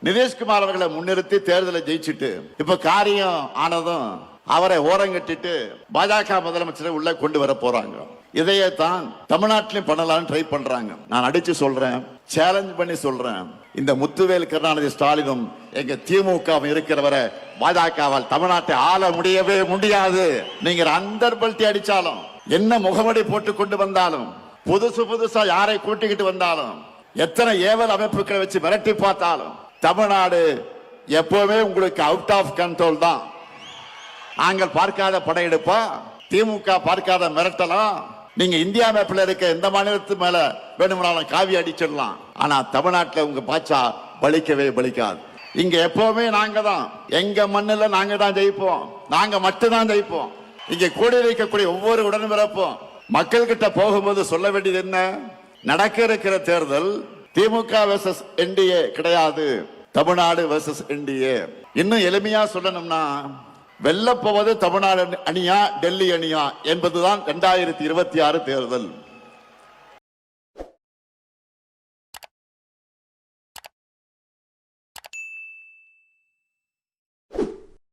நிதிஷ்குமார் அவர்களை முன்னிறுத்தி தேர்தலை ஜெயிச்சுட்டு இப்ப காரியம் ஆனதும் அவரை ஓரங்கட்டிட்டு பாஜக முதலமைச்சரை உள்ள கொண்டு வர போறாங்க. இதையே தான் தமிழ்நாட்டிலும் பண்ணலாம்னு ட்ரை பண்றாங்க. நான் அடிச்சு சொல்றேன், சேலஞ்ச் பண்ணி சொல்றேன், இந்த முத்துவேல் கருணாநிதி ஸ்டாலினும் எங்க திமுக இருக்கிறவரை பாஜகவால் தமிழ்நாட்டை ஆள முடியவே முடியாது. நீங்க அந்தர்பல்ட்டி அடிச்சாலும், என்ன முகவடி போட்டு கொண்டு வந்தாலும், புதுசா யாரை கூட்டிக்கிட்டு வந்தாலும், எத்தனை ஏவல் அமைப்புகளை வச்சு மிரட்டி பார்த்தாலும், தமிழ்நாடு எப்பவுமே உங்களுக்கு அவுட் ஆஃப் கண்ட்ரோல் தான். நாங்கள் பார்க்காத படையெடுப்பா, திமுக பார்க்காத மிரட்டலாம். நீங்க இந்தியா மேப்ல இருக்க எந்த மாநிலத்து மேல வேணும்னாலும் காவி அடிச்சிடலாம். ஆனா தமிழ்நாட்டில் உங்க பாச்சா பலிக்கவே பலிக்காது. இங்க எப்பவுமே நாங்க தான், எங்க மண்ணில் நாங்க தான் ஜெயிப்போம், நாங்க மட்டும்தான் ஜெயிப்போம். இங்க கூடி வைக்கக்கூடிய ஒவ்வொரு உடன்பிறப்பும் மக்கள் கிட்ட போகும்போது சொல்ல வேண்டியது என்ன? நடக்க இருக்கிற தேர்தல் திமுக வெர்சஸ் என்டிஏ கிடையாது, தமிழ்நாடு வெர்சஸ் என்டிஏ. இன்னும் எளிமையா சொல்லணும்னா, வெல்ல போவது தமிழ்நாடு அணியா டெல்லி அணியா என்பதுதான் 2026 தேர்தல்.